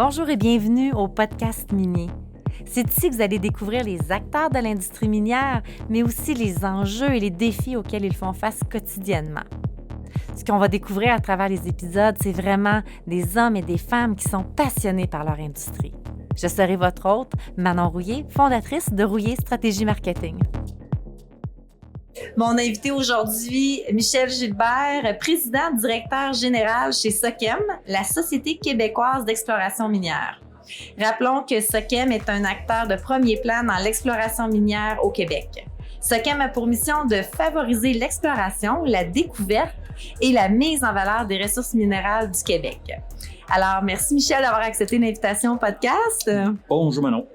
Bonjour et bienvenue au podcast minier. C'est ici que vous allez découvrir les acteurs de l'industrie minière, mais aussi les enjeux et les défis auxquels ils font face quotidiennement. Ce qu'on va découvrir à travers les épisodes, c'est vraiment des hommes et des femmes qui sont passionnés par leur industrie. Je serai votre hôte, Manon Rouillé, fondatrice de Rouillé Stratégie Marketing. Mon invité aujourd'hui, Michel Gilbert, président directeur général chez Sochem, la Société québécoise d'exploration minière. Rappelons que Sochem est un acteur de premier plan dans l'exploration minière au Québec. Sochem a pour mission de favoriser l'exploration, la découverte et la mise en valeur des ressources minérales du Québec. Alors, merci Michel d'avoir accepté l'invitation au podcast. Bonjour Manon.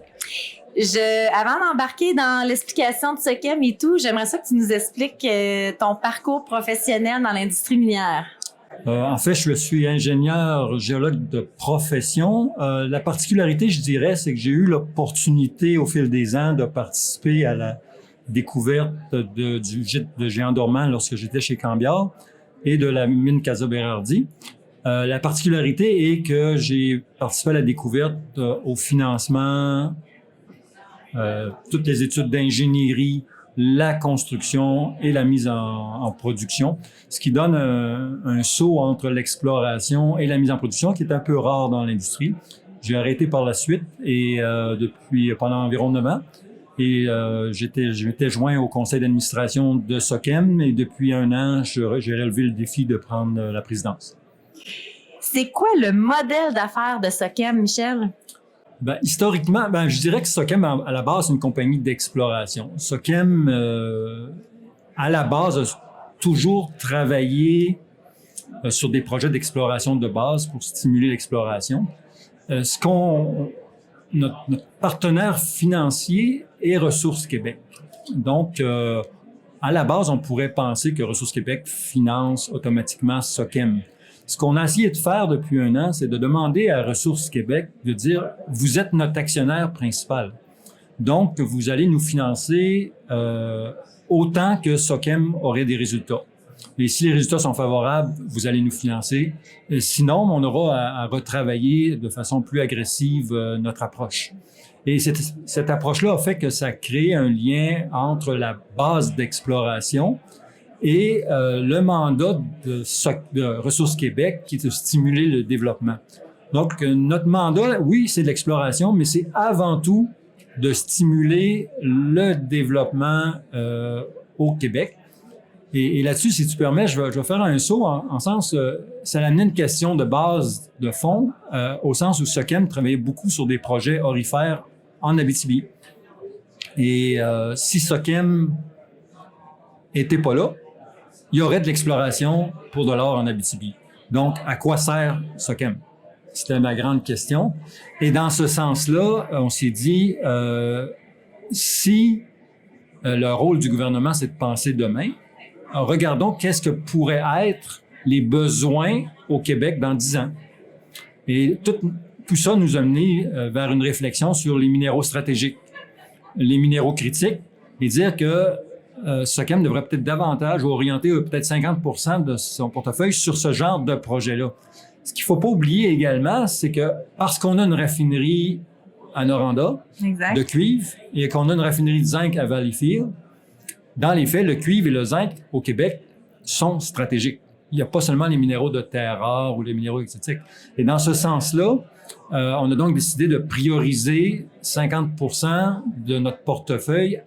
Avant d'embarquer dans l'explication de Sochem et tout, j'aimerais ça que tu nous expliques ton parcours professionnel dans l'industrie minière. En fait, je suis ingénieur géologue de profession. La particularité, je dirais, c'est que j'ai eu l'opportunité au fil des ans de participer à la découverte du gîte de Géant dormant lorsque j'étais chez Cambiard et de la mine Casa-Berardi. La particularité est que j'ai participé à la découverte au financement, toutes les études d'ingénierie, la construction et la mise en production, ce qui donne un saut entre l'exploration et la mise en production qui est un peu rare dans l'industrie. J'ai arrêté par la suite et pendant environ 9 ans. Et je m'étais joint au conseil d'administration de Sochem et depuis 1 an, j'ai relevé le défi de prendre la présidence. C'est quoi le modèle d'affaires de Sochem, Michel? Historiquement, je dirais que Sochem, à la base, c'est une compagnie d'exploration. Sochem, à la base, a toujours travaillé sur des projets d'exploration de base pour stimuler l'exploration. Notre partenaire financier est Ressources Québec. Donc, à la base, on pourrait penser que Ressources Québec finance automatiquement Sochem. Ce qu'on a essayé de faire depuis 1 an, c'est de demander à Ressources Québec de dire « Vous êtes notre actionnaire principal. Donc, vous allez nous financer autant que Sochem aurait des résultats. Et si les résultats sont favorables, vous allez nous financer. Et sinon, on aura à retravailler de façon plus agressive notre approche. » Et cette approche-là a fait que ça crée un lien entre la base d'exploration et le mandat de Ressources Québec qui est de stimuler le développement. Donc, notre mandat, oui, c'est de l'exploration, mais c'est avant tout de stimuler le développement au Québec. Et là-dessus, si tu permets, je vais faire un saut en sens, ça a amené une question de base de fond, au sens où Sochem travaillait beaucoup sur des projets aurifères en Abitibi. Et si Sochem était pas là, il y aurait de l'exploration pour de l'or en Abitibi. Donc, à quoi sert Sochem? C'était ma grande question. Et dans ce sens-là, on s'est dit, si le rôle du gouvernement, c'est de penser demain, regardons qu'est-ce que pourraient être les besoins au Québec dans 10 ans. Et tout ça nous a mené vers une réflexion sur les minéraux stratégiques, les minéraux critiques, et dire que Sochem devrait peut-être davantage orienter peut-être 50% de son portefeuille sur ce genre de projet-là. Ce qu'il faut pas oublier également, c'est que parce qu'on a une raffinerie à Noranda de cuivre et qu'on a une raffinerie de zinc à Valleyfield, dans les faits, le cuivre et le zinc au Québec sont stratégiques. Il n'y a pas seulement les minéraux de terre rare ou les minéraux exotiques. Et dans ce sens-là, on a donc décidé de prioriser 50% de notre portefeuille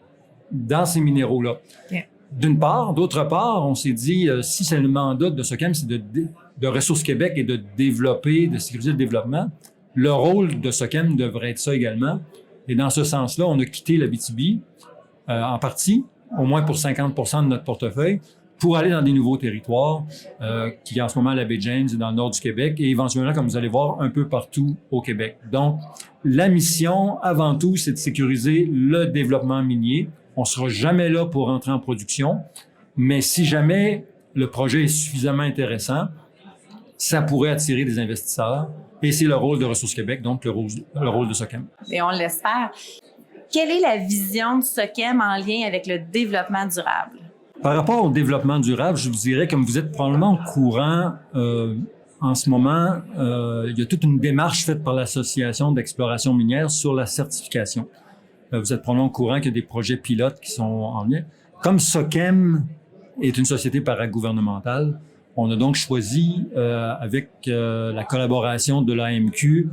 dans ces minéraux-là. Yeah. D'une part. D'autre part, on s'est dit, si c'est le mandat de Sochem, c'est de Ressources Québec et de développer, de sécuriser le développement, le rôle de Sochem devrait être ça également. Et dans ce sens-là, on a quitté l'Abitibi en partie, au moins pour 50% de notre portefeuille, pour aller dans des nouveaux territoires, qui en ce moment la baie James est dans le nord du Québec et éventuellement, comme vous allez voir, un peu partout au Québec. Donc, la mission, avant tout, c'est de sécuriser le développement minier. On sera jamais là pour entrer en production, mais si jamais le projet est suffisamment intéressant, ça pourrait attirer des investisseurs et c'est le rôle de Ressources Québec, donc le rôle de Sochem. Et on l'espère. Quelle est la vision de Sochem en lien avec le développement durable? Par rapport au développement durable, je vous dirais, comme vous êtes probablement au courant, en ce moment, il y a toute une démarche faite par l'Association d'exploration minière sur la certification. Vous êtes probablement au courant qu'il y a des projets pilotes qui sont en lien. Comme Sochem est une société paragouvernementale, on a donc choisi, avec la collaboration de l'AMQ,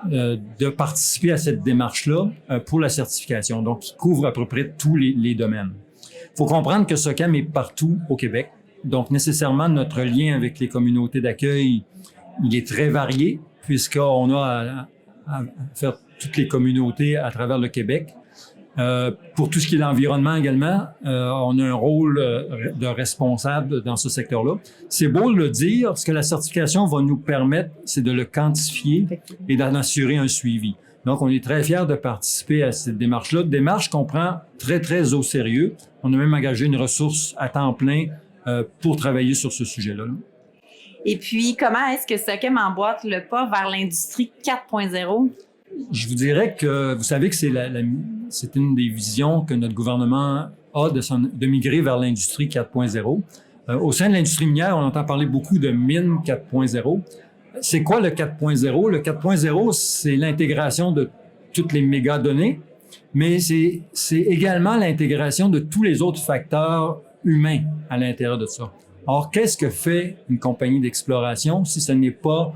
de participer à cette démarche-là pour la certification, donc qui couvre à peu près tous les domaines. Il faut comprendre que Sochem est partout au Québec, donc nécessairement notre lien avec les communautés d'accueil, il est très varié, puisqu'on a à faire toutes les communautés à travers le Québec. Pour tout ce qui est l'environnement également, on a un rôle de responsable dans ce secteur-là. C'est beau de le dire, ce que la certification va nous permettre, c'est de le quantifier et d'en assurer un suivi. Donc, on est très fiers de participer à cette démarche-là, démarche qu'on prend très, très au sérieux. On a même engagé une ressource à temps plein pour travailler sur ce sujet-là. Et puis, comment est-ce que Sochem emboîte le pas vers l'industrie 4.0? Je vous dirais que vous savez que c'est une des visions que notre gouvernement a de migrer vers l'industrie 4.0. Au sein de l'industrie minière, on entend parler beaucoup de mine 4.0. C'est quoi le 4.0? Le 4.0, c'est l'intégration de toutes les mégadonnées, mais c'est également l'intégration de tous les autres facteurs humains à l'intérieur de ça. Or, qu'est-ce que fait une compagnie d'exploration si ce n'est pas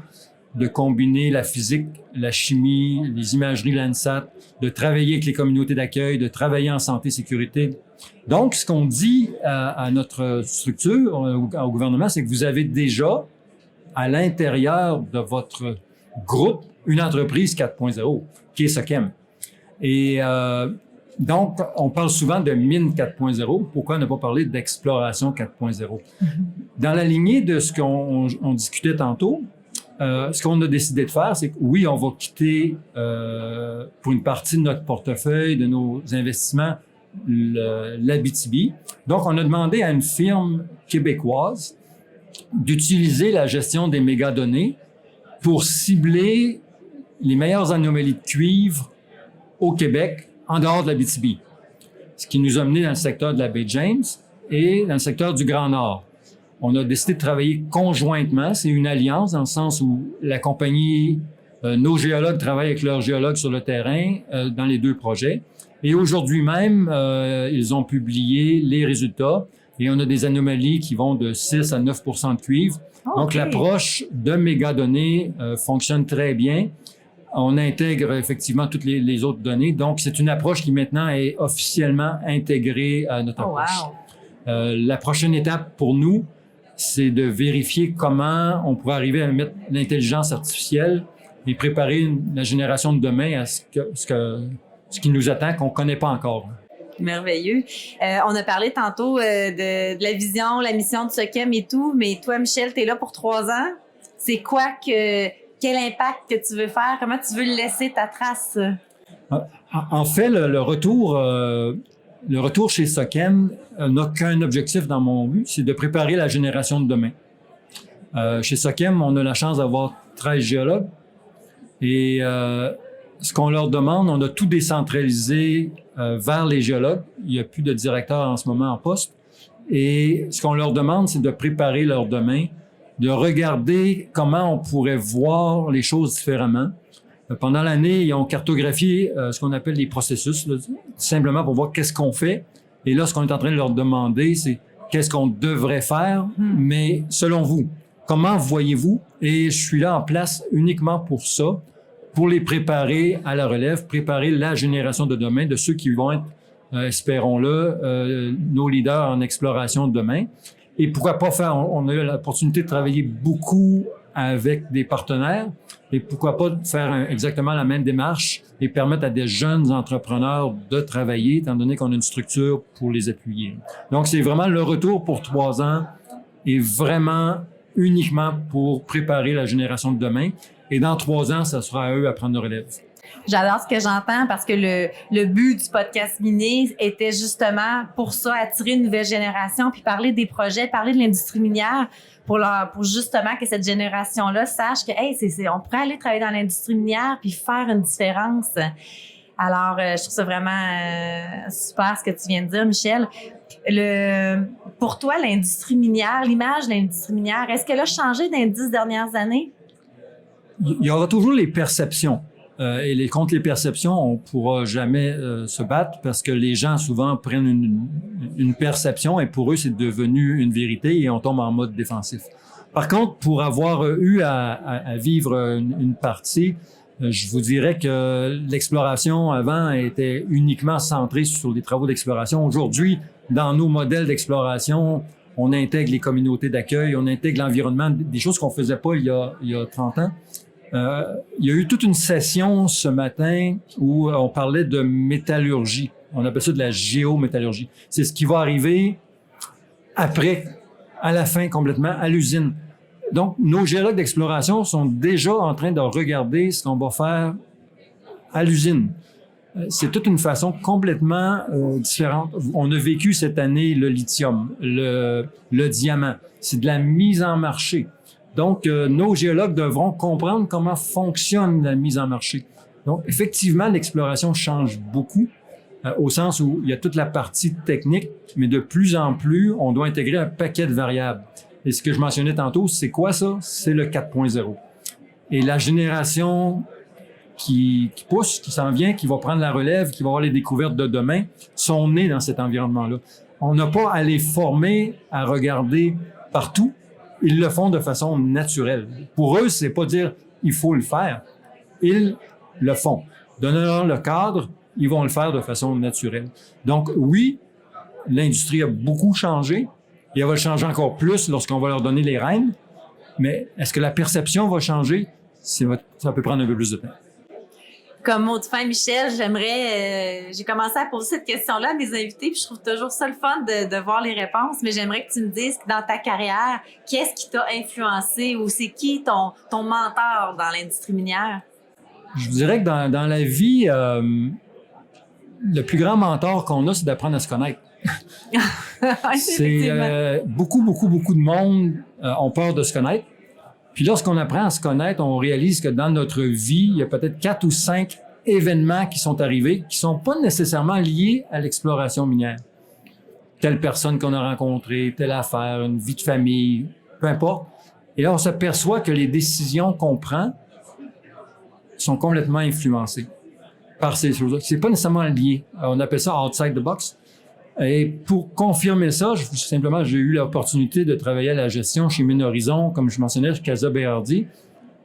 de combiner la physique, la chimie, les imageries Landsat, de travailler avec les communautés d'accueil, de travailler en santé-sécurité. Donc, ce qu'on dit à notre structure, au gouvernement, c'est que vous avez déjà à l'intérieur de votre groupe une entreprise 4.0, qui est Sochem. Et donc, on parle souvent de mine 4.0. Pourquoi ne pas parler d'exploration 4.0? Dans la lignée de ce qu'on discutait tantôt, ce qu'on a décidé de faire, c'est que oui, on va quitter pour une partie de notre portefeuille, de nos investissements, l'Abitibi. Donc, on a demandé à une firme québécoise d'utiliser la gestion des mégadonnées pour cibler les meilleures anomalies de cuivre au Québec en dehors de l'Abitibi. Ce qui nous a menés dans le secteur de la baie James et dans le secteur du Grand Nord. On a décidé de travailler conjointement. C'est une alliance dans le sens où la compagnie, nos géologues travaillent avec leurs géologues sur le terrain dans les deux projets. Et aujourd'hui même, ils ont publié les résultats et on a des anomalies qui vont de 6 à 9 % de cuivre. Okay. Donc, l'approche de mégadonnées fonctionne très bien. On intègre effectivement toutes les autres données. Donc, c'est une approche qui maintenant est officiellement intégrée à notre approche. Wow. La prochaine étape pour nous, c'est de vérifier comment on pourrait arriver à mettre l'intelligence artificielle et préparer la génération de demain à ce qui nous attend, qu'on ne connaît pas encore. Merveilleux. On a parlé tantôt de la vision, la mission de Sochem et tout, mais toi, Michel, tu es là pour 3 ans. C'est quoi quel impact que tu veux faire? Comment tu veux laisser ta trace? En fait, le retour chez Sochem n'a qu'un objectif dans mon but, c'est de préparer la génération de demain. Chez Sochem, on a la chance d'avoir 13 géologues et ce qu'on leur demande, on a tout décentralisé vers les géologues. Il n'y a plus de directeur en ce moment en poste. Et ce qu'on leur demande, c'est de préparer leur demain, de regarder comment on pourrait voir les choses différemment. Pendant l'année, ils ont cartographié ce qu'on appelle les processus, là, simplement pour voir qu'est-ce qu'on fait. Et là, ce qu'on est en train de leur demander, c'est qu'est-ce qu'on devrait faire, mais selon vous, comment voyez-vous? Et je suis là en place uniquement pour ça, pour les préparer à la relève, préparer la génération de demain, de ceux qui vont être, espérons-le, nos leaders en exploration de demain. Et pourquoi pas faire, on a eu l'opportunité de travailler beaucoup avec des partenaires, et pourquoi pas faire exactement la même démarche et permettre à des jeunes entrepreneurs de travailler, étant donné qu'on a une structure pour les appuyer. Donc, c'est vraiment le retour pour 3 ans et vraiment uniquement pour préparer la génération de demain. Et dans 3 ans, ça sera à eux à prendre le relève. J'adore ce que j'entends parce que le but du podcast Miné était justement pour ça, attirer une nouvelle génération puis parler des projets, parler de l'industrie minière pour justement que cette génération-là sache que on pourrait aller travailler dans l'industrie minière puis faire une différence. Alors, je trouve ça vraiment super ce que tu viens de dire, Michel. Pour toi, l'industrie minière, l'image de l'industrie minière, est-ce qu'elle a changé dans les 10 dernières années? Il y aura toujours les perceptions. Contre les perceptions, on ne pourra jamais se battre parce que les gens souvent prennent une perception et pour eux, c'est devenu une vérité et on tombe en mode défensif. Par contre, pour avoir eu à vivre une partie, je vous dirais que l'exploration avant était uniquement centrée sur les travaux d'exploration. Aujourd'hui, dans nos modèles d'exploration, on intègre les communautés d'accueil, on intègre l'environnement, des choses qu'on faisait pas il y a 30 ans. Il y a eu toute une session ce matin où on parlait de métallurgie. On appelle ça de la géométallurgie. C'est ce qui va arriver après, à la fin complètement, à l'usine. Donc, nos géologues d'exploration sont déjà en train de regarder ce qu'on va faire à l'usine. C'est toute une façon complètement différente. On a vécu cette année le lithium, le diamant. C'est de la mise en marché. Donc, nos géologues devront comprendre comment fonctionne la mise en marché. Donc, effectivement, l'exploration change beaucoup au sens où il y a toute la partie technique, mais de plus en plus, on doit intégrer un paquet de variables. Et ce que je mentionnais tantôt, c'est quoi ça? C'est le 4.0. Et la génération qui pousse, qui s'en vient, qui va prendre la relève, qui va avoir les découvertes de demain, sont nés dans cet environnement-là. On n'a pas à les former à regarder partout. Ils le font de façon naturelle. Pour eux, c'est pas dire il faut le faire. Ils le font. Donnez-leur le cadre, ils vont le faire de façon naturelle. Donc oui, l'industrie a beaucoup changé et elle va changer encore plus lorsqu'on va leur donner les rênes. Mais est-ce que la perception va changer? Ça peut prendre un peu plus de temps. Comme mot de fin, Michel, j'ai commencé à poser cette question-là à mes invités, puis je trouve toujours ça le fun de voir les réponses, mais j'aimerais que tu me dises dans ta carrière, qu'est-ce qui t'a influencé ou c'est qui ton mentor dans l'industrie minière? Je vous dirais que dans la vie, le plus grand mentor qu'on a, c'est d'apprendre à se connaître. C'est beaucoup de monde ont peur de se connaître. Puis lorsqu'on apprend à se connaître, on réalise que dans notre vie, il y a peut-être 4 ou 5 événements qui sont arrivés qui sont pas nécessairement liés à l'exploration minière. Telle personne qu'on a rencontrée, telle affaire, une vie de famille, peu importe. Et là, on s'aperçoit que les décisions qu'on prend sont complètement influencées par ces choses-là. C'est pas nécessairement lié. On appelle ça outside the box. Et pour confirmer ça, j'ai eu l'opportunité de travailler à la gestion chez Mines Horizon, comme je mentionnais, chez Casa Berardi.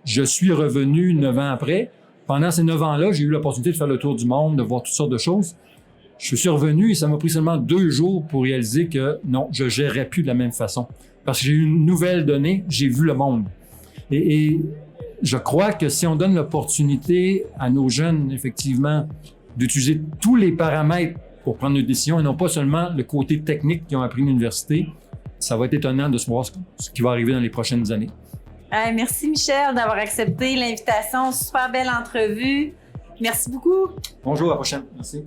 Je suis revenu 9 ans après. Pendant ces 9 ans-là, j'ai eu l'opportunité de faire le tour du monde, de voir toutes sortes de choses. Je suis revenu et ça m'a pris seulement 2 jours pour réaliser que non, je gérerais plus de la même façon. Parce que j'ai eu une nouvelle donnée, j'ai vu le monde. Et je crois que si on donne l'opportunité à nos jeunes, effectivement, d'utiliser tous les paramètres pour prendre une décision et non pas seulement le côté technique qu'ils ont appris à l'université, ça va être étonnant de se voir ce qui va arriver dans les prochaines années. Merci Michel d'avoir accepté l'invitation. Super belle entrevue. Merci beaucoup. Bonjour, à la prochaine. Merci.